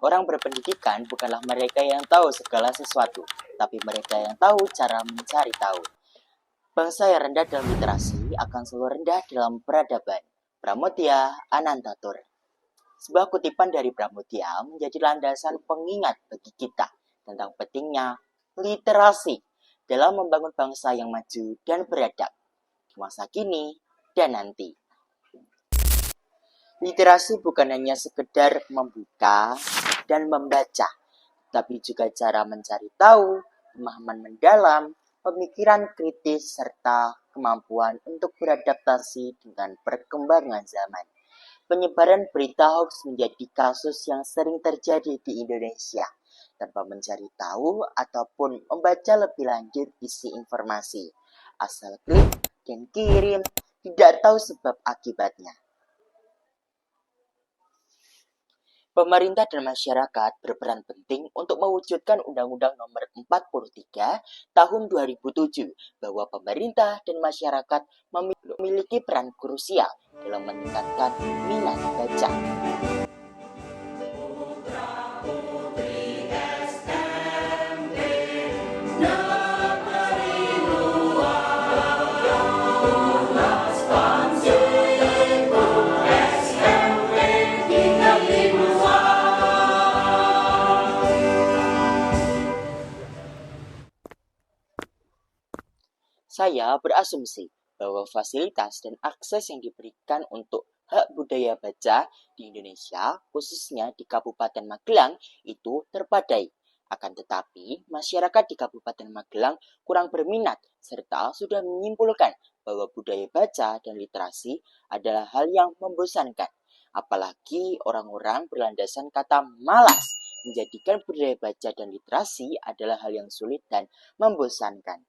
Orang berpendidikan bukanlah mereka yang tahu segala sesuatu, tapi mereka yang tahu cara mencari tahu. Bangsa yang rendah dalam literasi akan selalu rendah dalam peradaban. Pramoedya Anantatur. Sebuah kutipan dari Pramoedya menjadi landasan pengingat bagi kita tentang pentingnya literasi dalam membangun bangsa yang maju dan beradab di masa kini dan nanti. Literasi bukan hanya sekedar membuka dan membaca, tapi juga cara mencari tahu, pemahaman mendalam, pemikiran kritis, serta kemampuan untuk beradaptasi dengan perkembangan zaman. Penyebaran berita hoax menjadi kasus yang sering terjadi di Indonesia. Tanpa mencari tahu ataupun membaca lebih lanjut isi informasi, asal klik dan kirim, tidak tahu sebab akibatnya. Pemerintah dan masyarakat berperan penting untuk mewujudkan Undang-Undang Nomor 43 Tahun 2007 bahwa pemerintah dan masyarakat memiliki peran krusial dalam meningkatkan minat baca. Saya berasumsi bahwa fasilitas dan akses yang diberikan untuk hak budaya baca di Indonesia, khususnya di Kabupaten Magelang, itu terpadai. Akan tetapi, masyarakat di Kabupaten Magelang kurang berminat serta sudah menyimpulkan bahwa budaya baca dan literasi adalah hal yang membosankan. Apalagi orang-orang berlandasan kata malas menjadikan budaya baca dan literasi adalah hal yang sulit dan membosankan.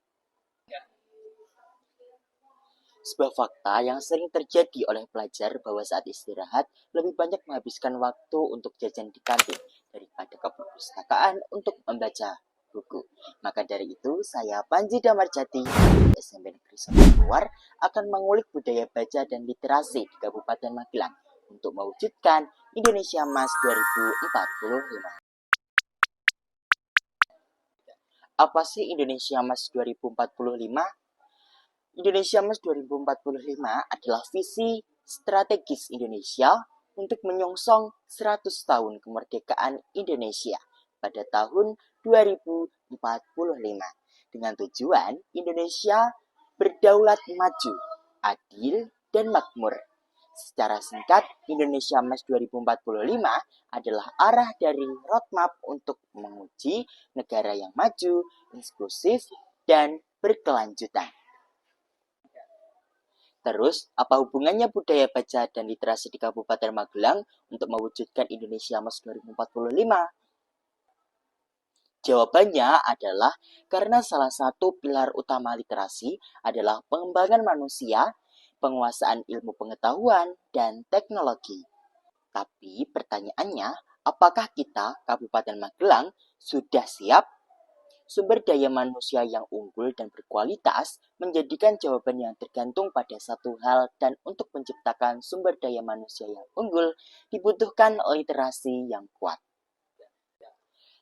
Sebuah fakta yang sering terjadi oleh pelajar bahwa saat istirahat lebih banyak menghabiskan waktu untuk jajan di kantin daripada ke perpustakaan untuk membaca buku. Maka dari itu, saya Panji Damarjati SMP Negeri 1 Luar akan mengulik budaya baca dan literasi di Kabupaten Magelang untuk mewujudkan Indonesia Emas 2045. Apa sih Indonesia Emas 2045? Indonesia Emas 2045 adalah visi strategis Indonesia untuk menyongsong 100 tahun kemerdekaan Indonesia pada tahun 2045 dengan tujuan Indonesia berdaulat maju, adil, dan makmur. Secara singkat, Indonesia Emas 2045 adalah arah dari roadmap untuk menguji negara yang maju, inklusif, dan berkelanjutan. Terus, apa hubungannya budaya baca dan literasi di Kabupaten Magelang untuk mewujudkan Indonesia Emas 2045? Jawabannya adalah karena salah satu pilar utama literasi adalah pengembangan manusia, penguasaan ilmu pengetahuan, dan teknologi. Tapi pertanyaannya, apakah kita, Kabupaten Magelang, sudah siap? Sumber daya manusia yang unggul dan berkualitas menjadikan jawaban yang tergantung pada satu hal, dan untuk menciptakan sumber daya manusia yang unggul dibutuhkan literasi yang kuat.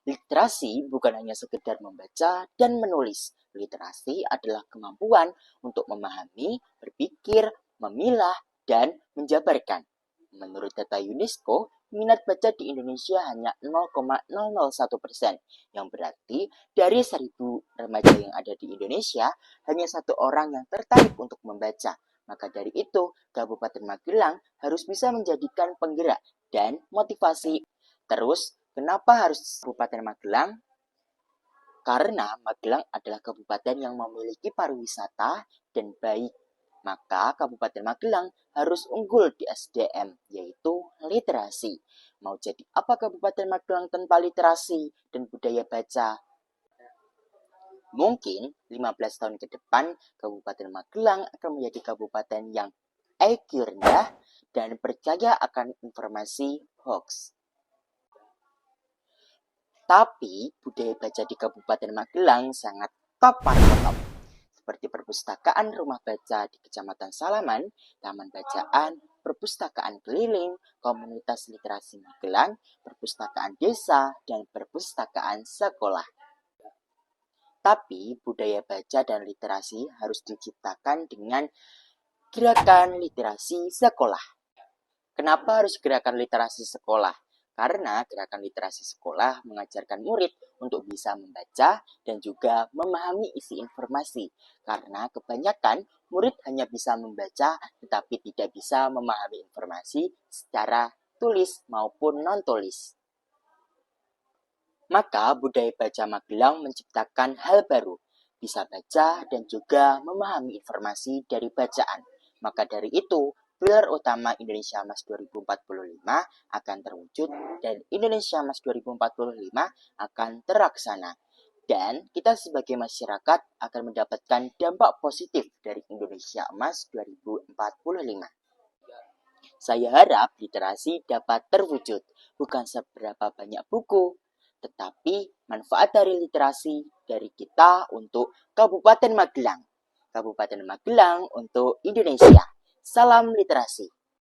Literasi bukan hanya sekedar membaca dan menulis. Literasi adalah kemampuan untuk memahami, berpikir, memilah, dan menjabarkan. Menurut data UNESCO, minat baca di Indonesia hanya 0,001%, yang berarti dari 1.000 remaja yang ada di Indonesia, hanya 1 orang yang tertarik untuk membaca. Maka dari itu, Kabupaten Magelang harus bisa menjadikan penggerak dan motivasi. Terus, kenapa harus Kabupaten Magelang? Karena Magelang adalah kabupaten yang memiliki pariwisata dan baik. Maka Kabupaten Magelang harus unggul di SDM, yaitu literasi. Mau jadi apa Kabupaten Magelang tanpa literasi dan budaya baca? Mungkin 15 tahun ke depan, Kabupaten Magelang akan menjadi kabupaten yang IQ rendah dan percaya akan informasi hoax. Tapi budaya baca di Kabupaten Magelang sangat top markotop, seperti perpustakaan rumah baca di Kecamatan Salaman, taman bacaan, perpustakaan keliling, komunitas literasi Magelang, perpustakaan desa, dan perpustakaan sekolah. Tapi budaya baca dan literasi harus diciptakan dengan gerakan literasi sekolah. Kenapa harus gerakan literasi sekolah? Karena gerakan literasi sekolah mengajarkan murid untuk bisa membaca dan juga memahami isi informasi. Karena kebanyakan murid hanya bisa membaca tetapi tidak bisa memahami informasi secara tulis maupun non-tulis. Maka budaya baca Magelang menciptakan hal baru, bisa baca dan juga memahami informasi dari bacaan. Maka dari itu, pilar utama Indonesia Emas 2045 akan terwujud dan Indonesia Emas 2045 akan terlaksana. Dan kita sebagai masyarakat akan mendapatkan dampak positif dari Indonesia Emas 2045. Saya harap literasi dapat terwujud, bukan seberapa banyak buku, tetapi manfaat dari literasi dari kita untuk Kabupaten Magelang. Kabupaten Magelang untuk Indonesia. Salam literasi.